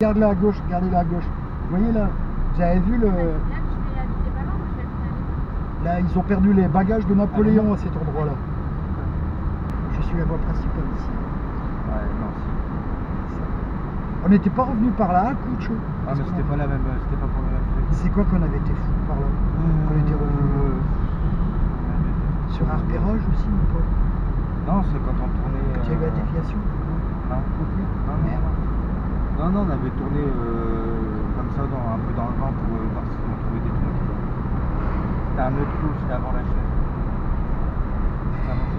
Regarde-la à gauche, regardez-la à gauche. Vous voyez là, vous avez vu le... Là, ils ont perdu les bagages de Napoléon à cet endroit-là. Je suis la voie principale ici. Ouais, non, si. On n'était pas revenu par là, hein, Couch? Ah, mais c'était pas la même, c'était pas pour le même truc. C'est quoi qu'on avait été fou par là? Qu'on était revenu sur Arpéroge aussi, mon pote. Non, c'est quand on tournait. Tu as eu la déviation? Non, non, on avait tourné comme ça, un peu dans le vent pour voir si on trouvait des trucs. C'était un autre coup, c'était avant la chaîne. C'était avant ça.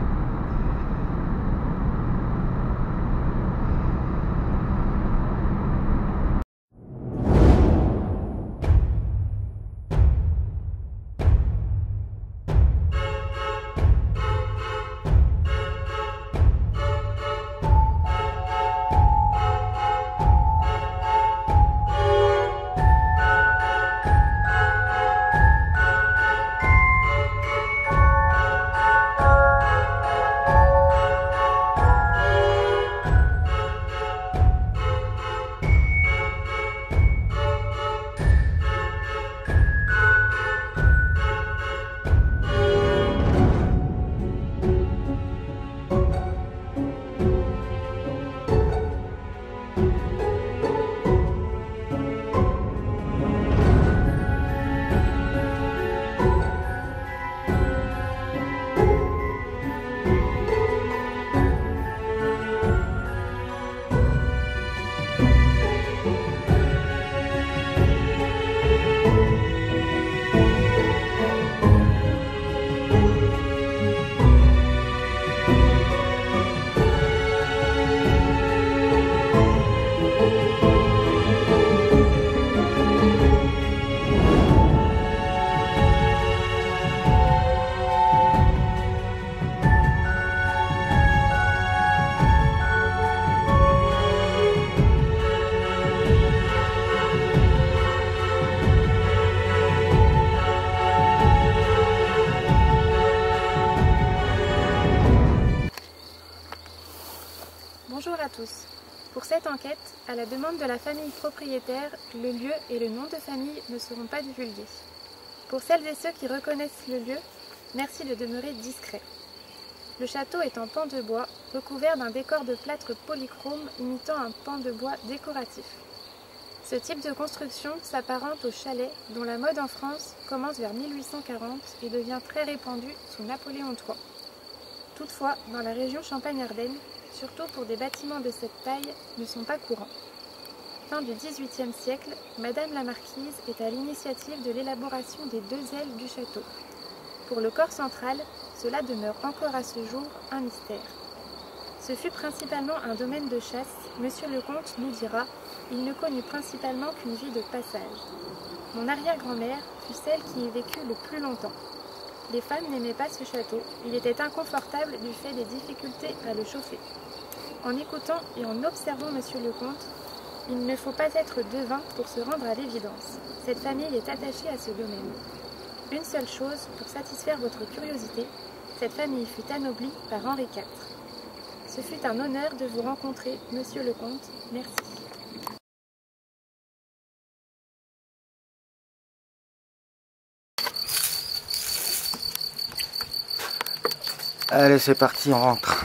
Bonjour à tous. Pour cette enquête, à la demande de la famille propriétaire, le lieu et le nom de famille ne seront pas divulgués. Pour celles et ceux qui reconnaissent le lieu, merci de demeurer discret. Le château est en pan de bois, recouvert d'un décor de plâtre polychrome imitant un pan de bois décoratif. Ce type de construction s'apparente au chalet dont la mode en France commence vers 1840 et devient très répandue sous Napoléon III. Toutefois, dans la région Champagne-Ardenne, surtout pour des bâtiments de cette taille, ne sont pas courants. Fin du XVIIIe siècle, Madame la Marquise est à l'initiative de l'élaboration des deux ailes du château. Pour le corps central, cela demeure encore à ce jour un mystère. Ce fut principalement un domaine de chasse, Monsieur le Comte nous dira, il ne connut principalement qu'une vie de passage. Mon arrière-grand-mère fut celle qui y vécut le plus longtemps. Les femmes n'aimaient pas ce château, il était inconfortable du fait des difficultés à le chauffer. En écoutant et en observant Monsieur le Comte, il ne faut pas être devin pour se rendre à l'évidence. Cette famille est attachée à ce domaine. Une seule chose, pour satisfaire votre curiosité, cette famille fut anoblie par Henri IV. Ce fut un honneur de vous rencontrer, Monsieur le Comte. Merci. Allez, c'est parti, on rentre.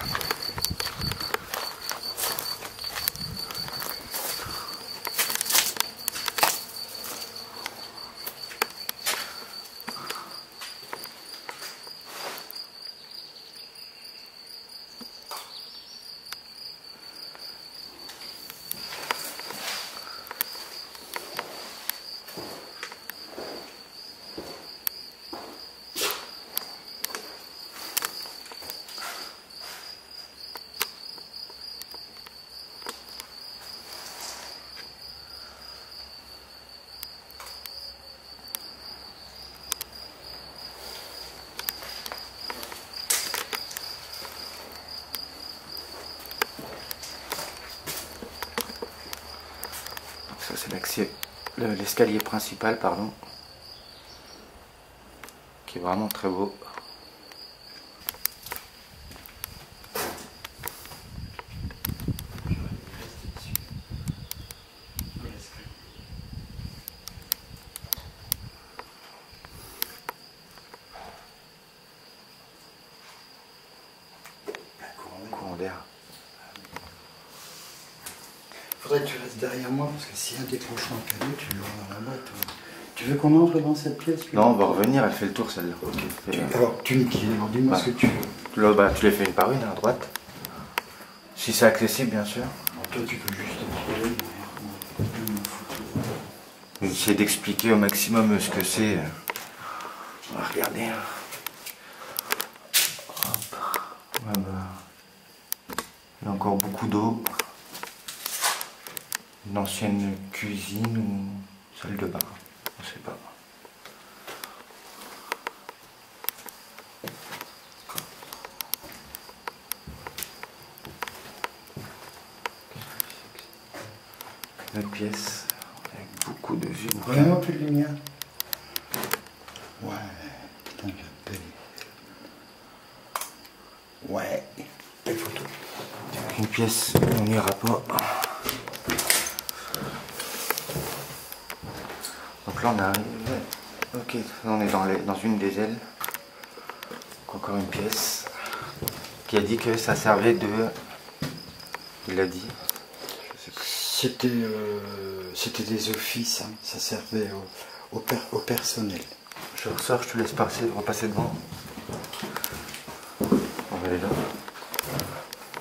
Ça c'est l'escalier principal, pardon, qui est vraiment très beau. tu restes derrière moi parce que s'il y a un déclenchement en cadeau, tu l'auras dans la boîte. Tu veux qu'on entre dans cette pièce? Non, on va revenir, elle fait le tour celle-là. Ok. Alors, tu me dis, alors dis-moi ce que tu veux. Là, bah, tu les fais une par une à droite. Si c'est accessible, bien sûr. Alors, toi, tu peux juste trouver une photo. Essayer d'expliquer au maximum ce que c'est. On va regarder. Hop. Ah bah. Il y a encore beaucoup d'eau. Une ancienne cuisine ou salle de bain. On ne sait pas. Une pièce avec beaucoup de vues. Vraiment plus de lumière. Ouais, putain, quelle belle. Ouais, belle photo. Une pièce, on n'ira pas. Donc là on arrive. Ok, on est dans une des ailes. Donc encore une pièce. Qui a dit que ça servait de. Il l'a dit. C'était des offices, hein. Ça servait au personnel. Je ressors, je te laisse repasser devant. On va aller là.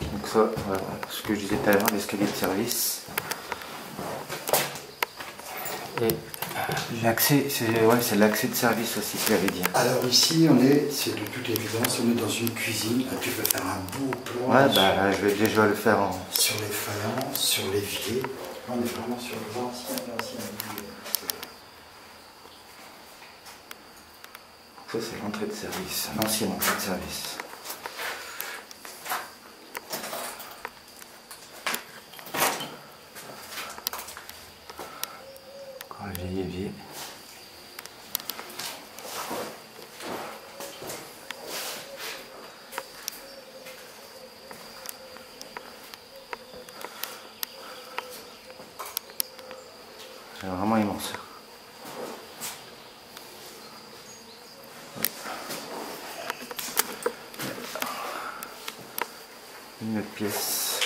Donc ça, voilà, ce que je disais tout à l'heure, l'escalier de service. Et l'accès, c'est l'accès de service aussi qu'il avait dit. Alors ici, c'est de toute évidence, on est dans une cuisine. Ah, tu veux faire un beau plan. Ouais, bah je vais déjà le faire sur les faïences, sur l'évier. On est vraiment sur l'ancien. Ça c'est l'entrée de service, l'ancienne entrée de service. Encore un vieil évier. C'est vraiment immense. Une autre pièce.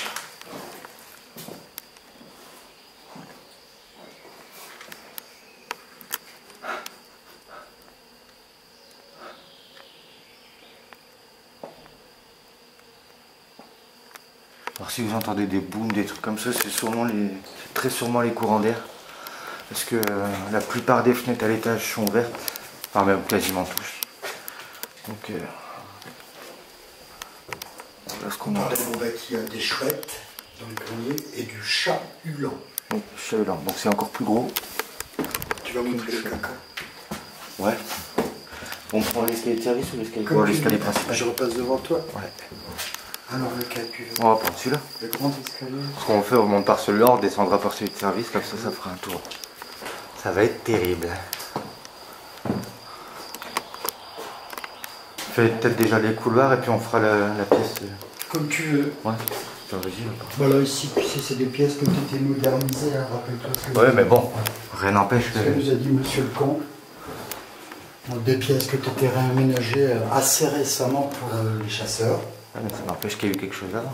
Alors si vous entendez des booms, des trucs comme ça, c'est très sûrement les courants d'air. Parce que la plupart des fenêtres à l'étage sont ouvertes. Enfin même quasiment tous. Donc voilà ce qu'on a. Il y a des chouettes dans le grenier et du chat hulant. Donc, donc c'est encore plus gros. Tu vas montrer le caca. Ouais. On prend l'escalier de service ou l'escalier principal? Je repasse devant toi. Ouais. Alors lequel tu veux? On va prendre celui-là. Le grand escalier. Ce qu'on fait, on monte par celui-là, on descendra par celui de service, comme ça fera un tour. Ça va être terrible. Fais peut-être déjà les couloirs et puis on fera la pièce. Comme tu veux. Ouais. Vas-y. Voilà, ici, tu sais, c'est des pièces qui ont été modernisées, hein, rappelle-toi. Ouais, mais bon, rien n'empêche que. Ce que nous a dit monsieur le comte. Des pièces qui ont été réaménagées assez récemment pour les chasseurs. Ouais, mais ça n'empêche qu'il y a eu quelque chose avant.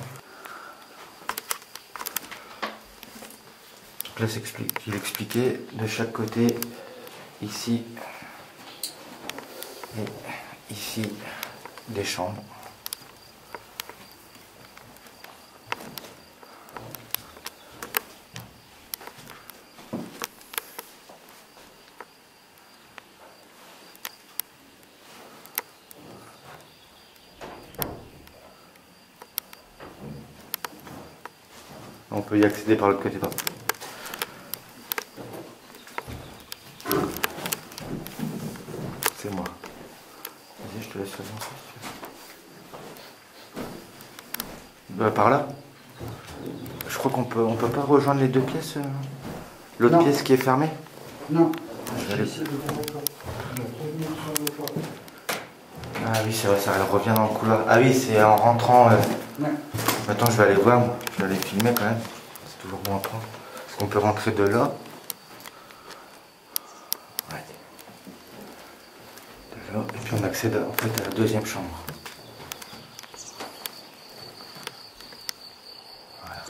Donc là, il expliquait de chaque côté, ici et ici, des chambres. On peut y accéder par l'autre côté. C'est moi. Vas-y, je te laisse avancer. Par là. Je crois qu'on peut pas rejoindre les deux pièces. L'autre pièce qui est fermée. Non. Je vais aller. Ah oui, c'est vrai, ça elle revient dans le couloir. Ah oui, c'est en rentrant. Ouais. Attends, je vais aller voir, je vais aller filmer quand même. C'est toujours bon à prendre. Est-ce qu'on peut rentrer de là? Ouais. De là, et puis on accède en fait à la deuxième chambre. Voilà.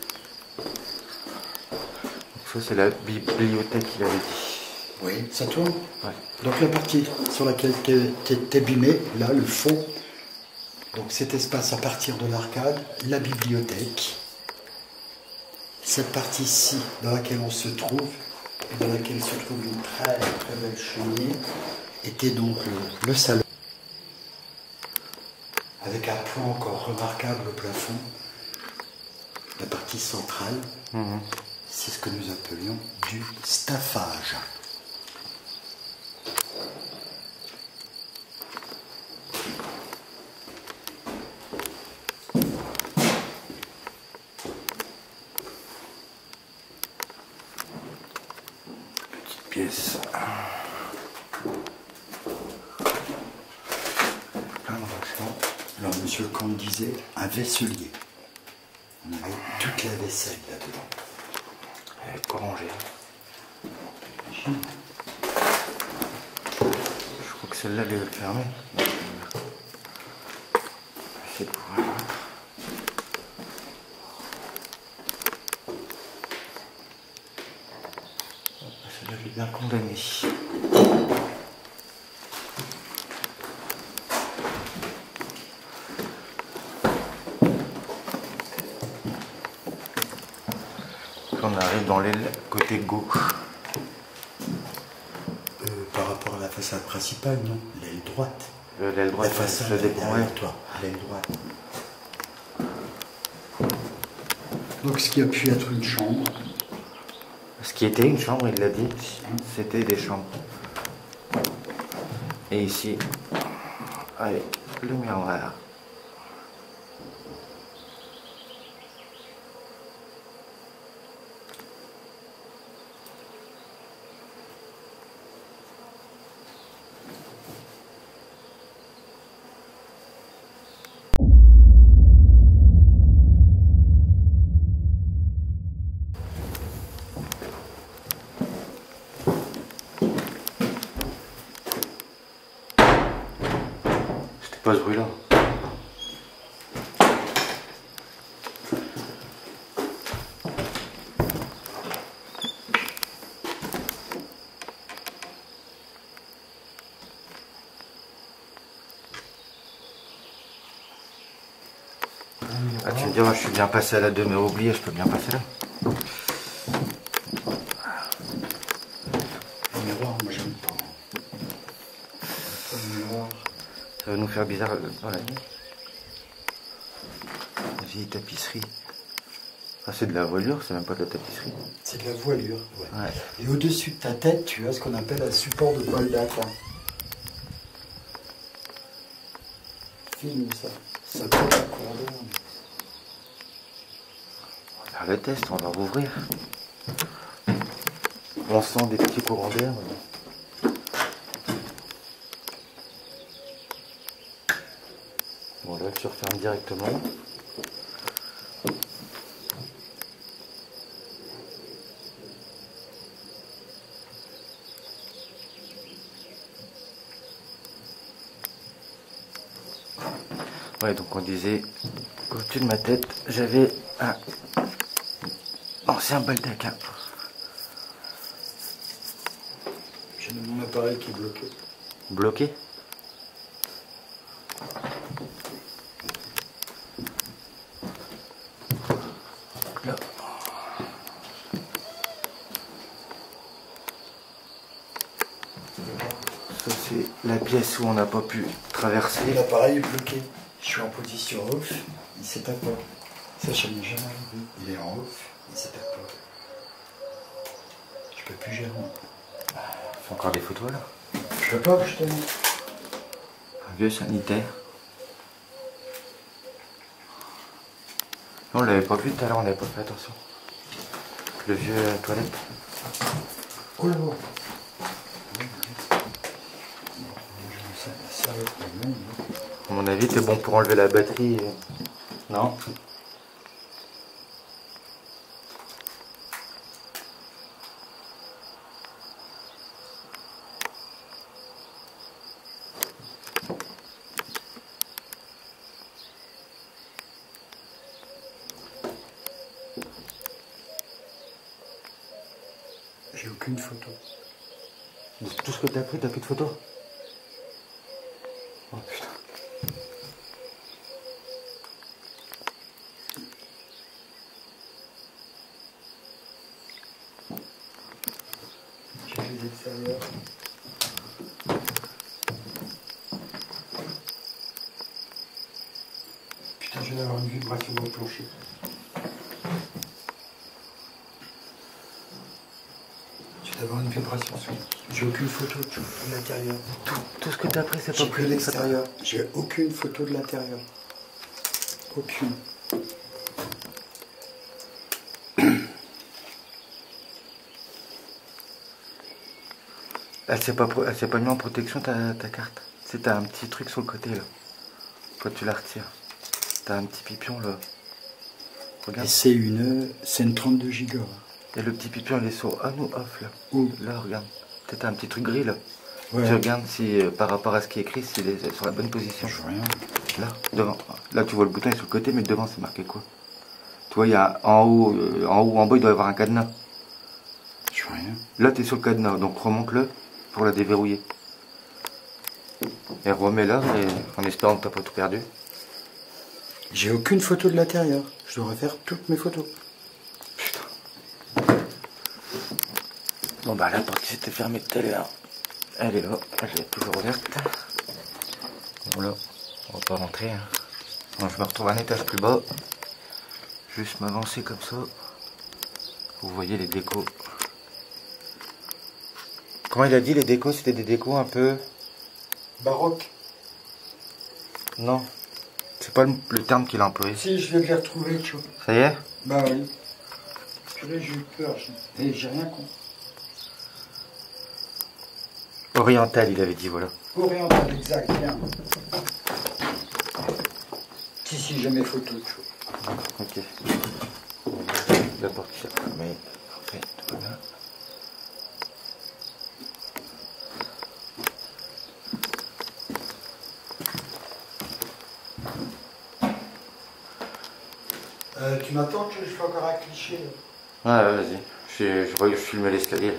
Ça, c'est la bibliothèque, il avait dit. Oui, ça tourne. Ouais. Donc la partie sur laquelle t'es bimé, là, le fond, donc cet espace à partir de l'arcade, la bibliothèque, cette partie-ci dans laquelle on se trouve, et dans laquelle se trouve une très très belle cheminée, était donc le salon, avec un plan encore remarquable au plafond, la partie centrale, c'est ce que nous appelions du staffage. Pièce. Plein de rangements. Alors, monsieur le comte disait un vaisselier. On avait toute la vaisselle là-dedans. Elle est pas rangée. Je crois que celle-là, elle est fermée. C'est pour la mettre. Celle-là, je l'ai bien condamnée. On arrive dans l'aile côté gauche. Par rapport à la façade principale, non. L'aile droite. L'aile droite, La façade ça dépend. derrière toi. L'aile droite. Donc ce qui a pu être une chambre. Ce qui était une chambre, il l'a dit, c'était des chambres. Et ici, allez, le miroir. C'était pas ce bruit-là. Ah, tu me diras, je suis bien passé à la demeure oubliée, je peux bien passer là. Le miroir, moi j'aime pas. Le miroir. Ça va nous faire bizarre dans la nuit. La vieille tapisserie. Ah, c'est de la voilure, c'est même pas de la tapisserie. C'est de la voilure. Ouais. Ouais. Et au-dessus de ta tête, tu as ce qu'on appelle un support de bol d'aqua. Film, ça. Ça peut être un courant d'air. On va faire le test, on va rouvrir. On sent des petits courants d'air. Bon, là, tu refermes directement. Ouais, donc on disait qu'au-dessus de ma tête, j'avais un ancien bol d'aqua. J'ai mon appareil qui est bloqué. Bloqué. Là. Ça c'est la pièce où on n'a pas pu traverser. L'appareil est bloqué. Je suis en position off, il s'éteint pas. Ça, je n'ai jamais vu. Il est en off, il s'éteint pas. Je peux plus gérer. Faut encore des photos là. Je peux pas, je te montre. Un vieux sanitaire. On l'avait pas vu tout à l'heure, on n'avait pas fait attention. Le vieux toilette. Oh là. À mon avis, c'est bon pour enlever la batterie. Non. J'ai aucune photo. Tout ce que t'as pris, t'as plus de photos? Oh putain. J'ai les extérieurs. Putain, je vais avoir une vibration dans le plancher. Je vais avoir une vibration sur. J'ai aucune photo de l'intérieur. Tout ce que t'as pris, c'est pas J'ai pris pris l'extérieur. J'ai aucune photo de l'intérieur. Aucune. Elle s'est pas mise en protection ta carte. Tu sais, t'as un petit truc sur le côté là. Quand tu la retires. T'as un petit pipion là. Regarde. Et c'est une 32 gigas. Et le petit pipion il est sur on ou off là. Où? Là regarde. T'as un petit truc gris là. Ouais. Tu regardes si par rapport à ce qui est écrit, s'il est sur la bonne position. Je vois rien. Là, devant. Là tu vois le bouton est sur le côté, mais devant c'est marqué quoi? Tu vois, il y a en haut, en bas il doit y avoir un cadenas. Je vois rien. Là t'es sur le cadenas, donc remonte-le pour la déverrouiller. Et remets-la en espérant que t'as pas tout perdu. J'ai aucune photo de l'intérieur. Je dois refaire toutes mes photos. Putain. Bon bah la porte qui s'était fermée tout à l'heure, elle est là, elle est toujours ouverte. Voilà, on va pas rentrer. Hein. Bon, je me retrouve un étage plus bas. Juste m'avancer comme ça. Vous voyez les décos. Comment il a dit les décos? C'était des décos un peu... Baroque. Non, c'est pas le terme qu'il a employé. Si, je vais les retrouver, tu vois. Ça y est? Bah oui. Purée, j'ai eu peur. J'ai rien compris. Oriental, il avait dit, voilà. Oriental, exact, bien. Si, j'ai mes photos, tu vois. Ok. La porte qui s'est fermée. Parfait, tout va bien. Tu m'attends que je fais encore un cliché là. Ouais, vas-y. Je filme l'escalier. Là.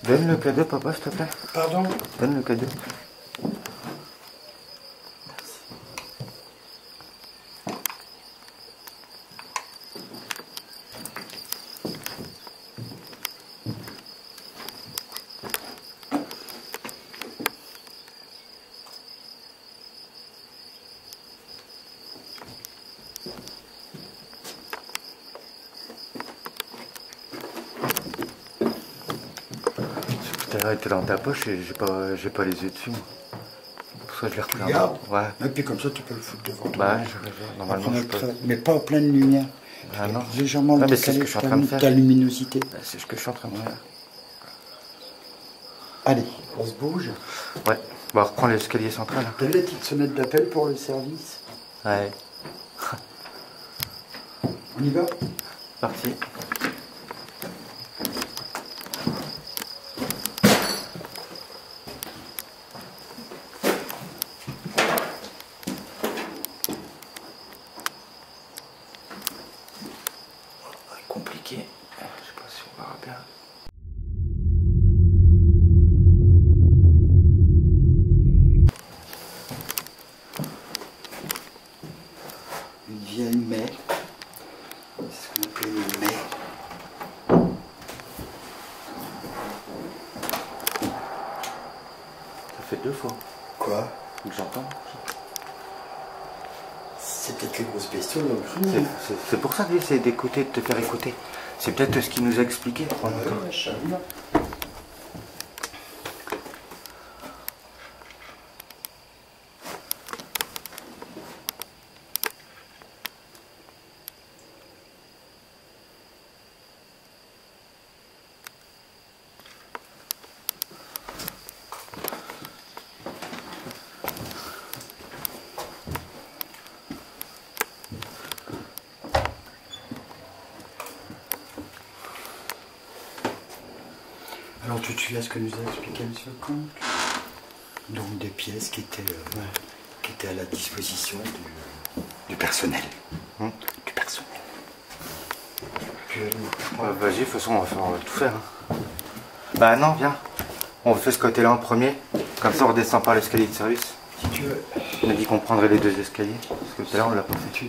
Donne le cadeau, papa, s'il te plaît. Pardon? Donne le cadeau. Tout à l'heure, il était dans ta poche et j'ai pas les yeux dessus, moi. Pour ça, je l'ai repris. Regarde. Ouais. Et puis comme ça, tu peux le foutre devant toi. Bah, je normalement, je peux. Mais pas en pleine lumière. Ah non. Légèrement Non, mais c'est ce que je suis en train de faire. ta luminosité. Bah, c'est ce que je suis en train de faire. Allez, on se bouge. Ouais. Bon, reprends l'escalier central. Hein. T'as la petite sonnette d'appel pour le service. Ouais. On y va? Parti. expliquer. Je sais pas si on verra bien. Une vieille maie. C'est ce qu'on appelle une maie. Ça fait 2 fois Quoi? que j'entends. C'est peut-être les grosses bestioles dans le grenier. C'est pour ça que j'ai essayé d'écouter, de te faire écouter. C'est peut-être ce qu'il nous a expliqué. Ouais, je savais pas. Alors tu te souviens ce que nous a expliqué M. Comte? Donc des pièces qui étaient à la disposition du personnel. Du personnel. Puis, Vas-y, de toute façon, on va tout faire. Hein. Bah non, viens. On fait ce côté-là en premier. Comme ça, on redescend par l'escalier de service. si tu veux. On a dit qu'on prendrait les 2 escaliers. Parce que tout à l'heure, on l'a pas fait.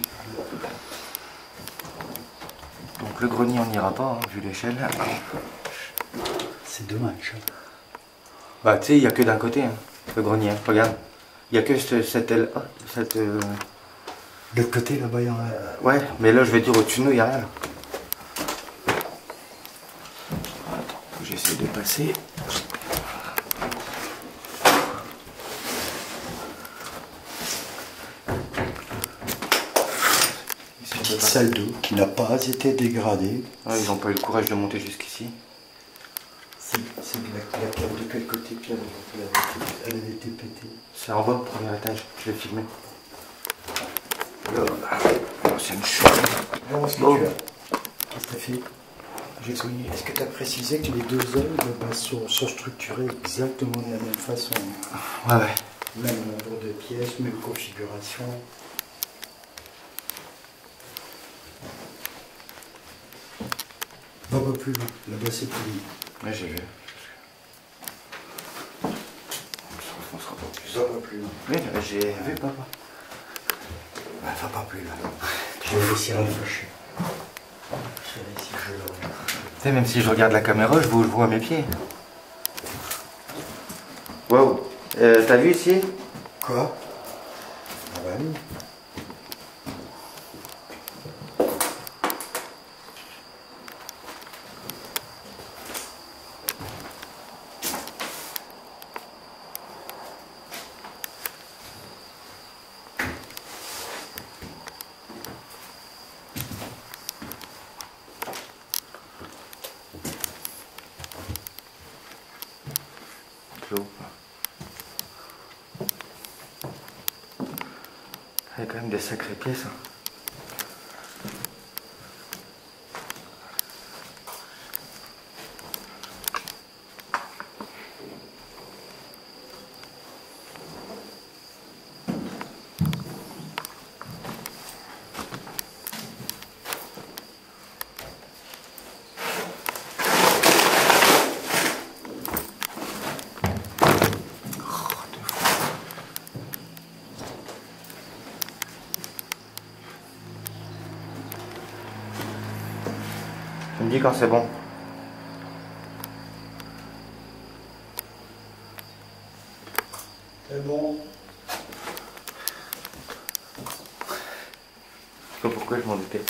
Donc le grenier, on n'ira pas, hein, vu l'échelle. C'est dommage. Bah tu sais, il n'y a que d'un côté, hein, le grenier. Hein. Regarde. Il n'y a que cette aile. Cette... De l'autre côté, là-bas, il y en a... Ouais, mais là, je vais dire au-dessus de nous, il n'y a rien. Là. Attends, faut que j'essaie de passer. Petite salle d'eau qui n'a pas été dégradée. Ouais, ils n'ont pas eu le courage de monter jusqu'ici. C'est la cave de quel côté qu'elle elle avait été pétée? C'est en bas, au premier étage, je l'ai filmé. Là, c'est une chute. Alors, qu'est-ce que Oh. tu as? Qu'est-ce que tu as fait? J'ai soigné. Est-ce que tu as précisé que les 2 ailes sont structurées exactement de la même façon? Ouais, ouais. Même nombre de pièces, même configuration. Va pas plus loin. Là-bas, c'est plus loin. Ouais, j'ai vu. On sera pas plus. Va pas plus loin. Oui, j'ai vu, papa. Bah, va pas plus loin. Je vais réussir à le fâcher. Je vais réussir à le Tu sais, même si je regarde la caméra, je vois mes pieds. Wow. T'as vu ici? Quoi? Ah bah oui. Clos. Il y a quand même des sacrées pièces. Hein. Tu me dis quand c'est bon. C'est bon. Je sais pas pourquoi je m'en doutais.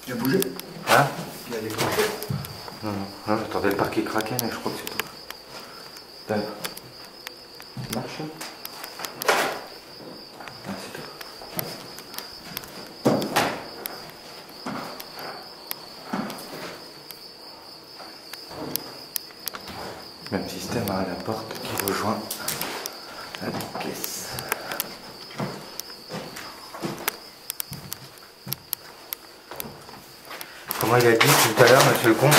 Il a bougé. Hein? Il a décroché. Non, non, non, j'attendais le parquet craquer, mais je crois que c'est tout. Donne. Marche. Ah, c'est tout. Même système à la porte qui rejoint la pièce. Comment il a dit tout à l'heure, monsieur le comte,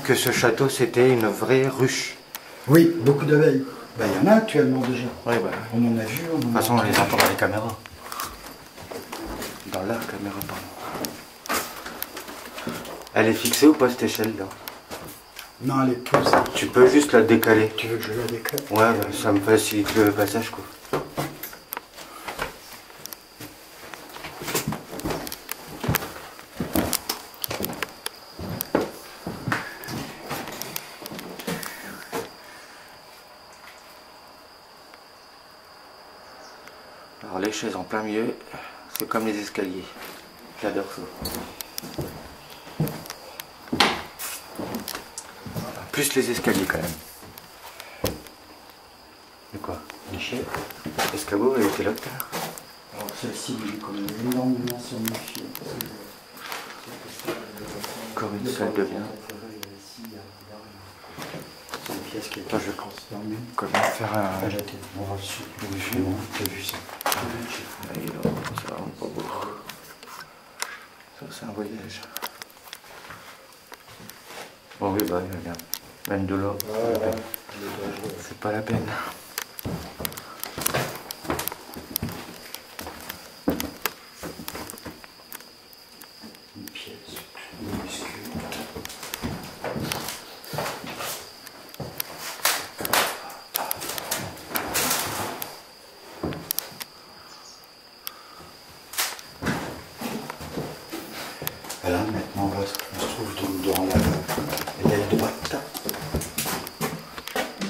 que ce château c'était une vraie ruche? Oui, beaucoup d'abeilles. Ben, il y en a actuellement déjà. Oui, bah. On en a vu. De toute façon, on les entend dans les caméras. Dans la caméra, pardon. Elle est fixée ou pas cette échelle là? Non, elle est plus. Tu peux juste la décaler. Tu veux que je la décale? Ouais, bah, ça me facilite le passage quoi. Alors les chaises en plein milieu, c'est comme les escaliers. J'adore ça. Plus les escaliers quand même. De quoi? Les chaises? L'escabeau, elle était là tout à l'heure. Alors celle-ci, j'ai quand même énormément somnifié. Encore une salle de bain. C'est une pièce qui est Toi, je pense. Comment faire un... On va le suivre. T'as vu ça? Ça rend pas beau. Ça, c'est un voyage. Bon, oui, bah, bien. Même de l'eau. Ouais, c'est pas la peine. une pièce minuscule. Voilà, maintenant on se trouve donc dans l'aile droite.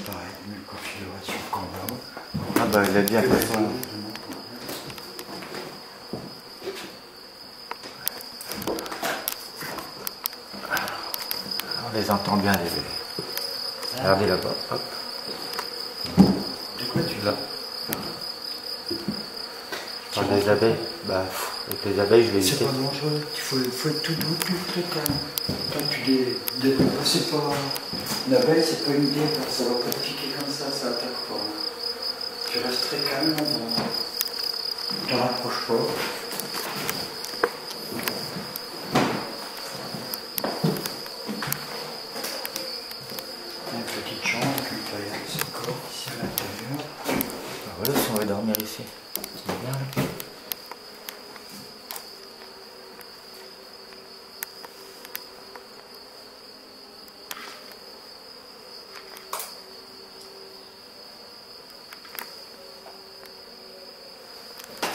Pareil, même configuration qu'en bas. Ah bah, il a bien fait ça. On les entend bien, les bébés. Regardez là-bas, hop. De quoi tu Là. Enfin, les abeilles, bah, avec les abeilles, je vais C'est éviter. pas dangereux, il faut être tout doux, tout calme. Toi, c'est pas. L'abeille, c'est pas une idée, ça va pas te piquer comme ça attaque pas. Tu restes très calme, tu t'en rapproches pas. Une petite chambre, une toilette, c'est corps ici à l'intérieur. Bah, voilà, si on va dormir ici. C'est bien, là.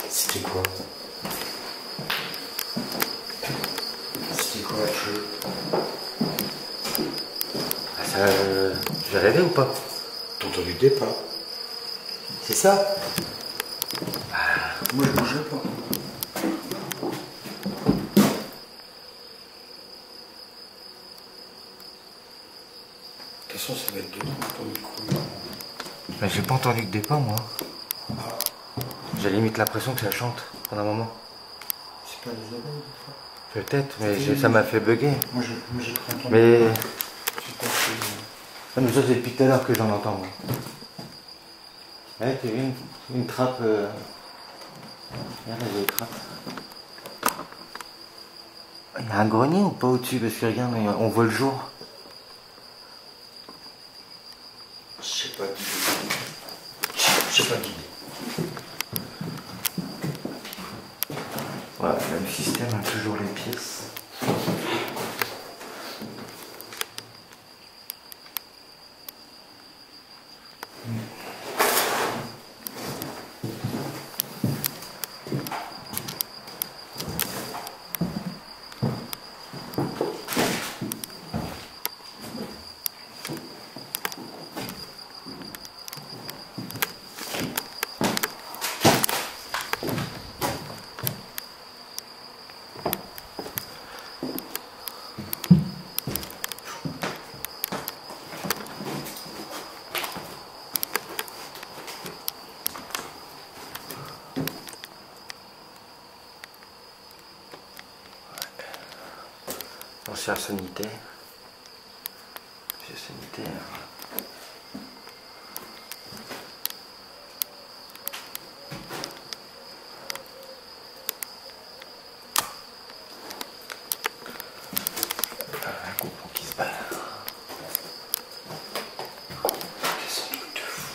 C'était quoi? C'était quoi la chose? Ah, ça, j'ai rêvé ou pas? T'as entendu des pas? C'est ça? Moi je bougeais pas. De toute façon ça va être dedans ton micro. Mais j'ai pas entendu que des pas, moi. J'ai limite l'impression que ça chante pendant un moment. C'est pas les abeilles des fois. Peut-être, mais ça m'a fait bugger. Moi j'ai cru entendre. Mais... C'est pas que- Ah, mais ça c'est depuis tout à l'heure que j'en entends moi. Ouais, tu as vu une trappe. Regarde, il y a une trappe. Il y a un grenier ou pas au-dessus? Parce que regarde, on voit le jour. Je sais pas guider. Je sais pas guider. Voilà, même système, hein, toujours les pièces. Ancien sanitaire. Vieux sanitaire. mystère. Un coupon qui se balade. C'est un truc de fou.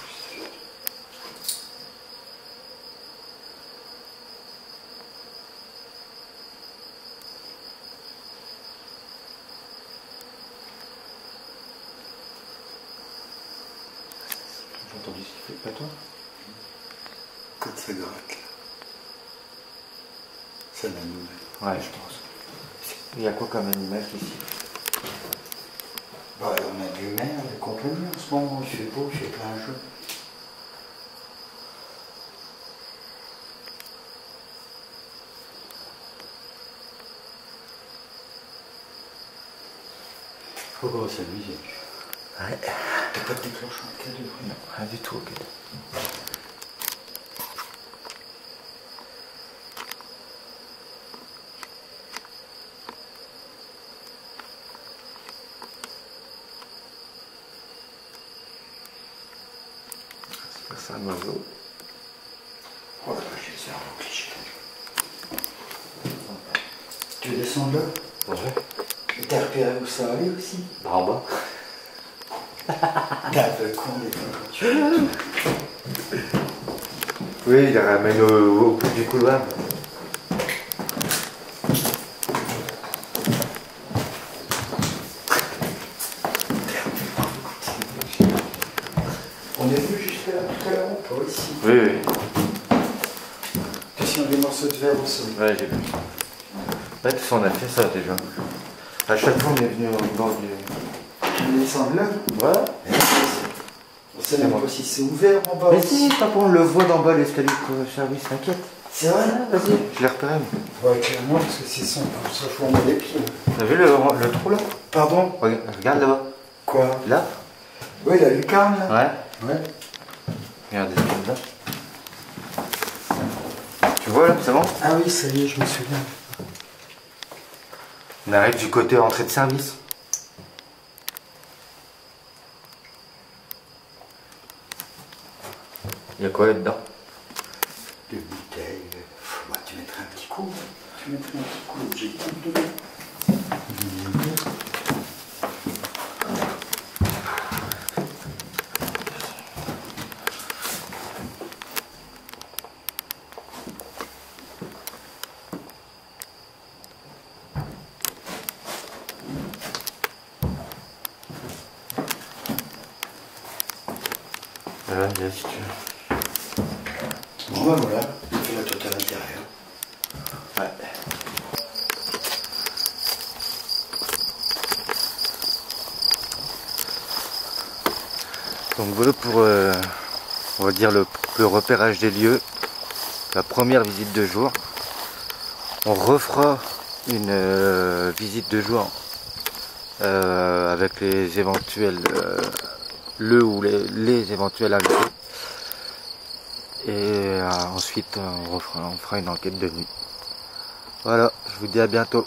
J'ai entendu ce qu'il fait, pas toi? Quand ça gratte là. C'est la nouvelle. Ouais, je pense. Il y a quoi comme animal ici? Bah, on a du mer, des compagnies en ce moment, il fait beau, il fait plein jeu. Faut pas s'amuser. Ouais. T'as pas de déclenchement de cas de bruit? Non, rien du tout, ok. C'est un oiseau. Oh là, j'ai le cerveau cliché. Tu descends de là? Ouais. Et t'as repéré où ça allait aussi? En bas. T'es un peu con des fois quand tu fais. Oui, il la ramène au bout du couloir. On est venu jusqu'à là tout à l'heure, pas ici. Oui, oui. Question des morceaux de verre au sol. Ouais, j'ai vu. Ouais, tout ça, on a fait ça déjà. À chaque fois, on est venu au bord du... On descend de là? Ouais. On sait même pas si c'est ouvert en bas. Mais si, papa, on le voit d'en bas, l'escalier de service, t'inquiète. C'est vrai? Vas-y, je l'ai repéré. Ouais, clairement, parce que c'est son, ça faut on met les pieds. T'as vu le trou là? Pardon? Regarde là-bas. Quoi? Là? Oui, la lucarne là? Ouais. Ouais. Regarde, là. Tu vois là, c'est bon? Ah oui, ça y est, je me souviens. On arrive du côté entrée de service. Il y a quoi là-dedans? Des bouteilles. Bah, tu mettrais un petit coup. Tu mettrais un petit coup l'objectif dedans. Voilà, bien si tu veux. Bon bah voilà, on fait la totale intérieure. Ouais. Donc voilà pour, on va dire, le repérage des lieux, la première visite de jour. On refera une visite de jour avec les éventuels, le ou les éventuels invités. Et ensuite on fera une enquête de nuit. Voilà, je vous dis à bientôt.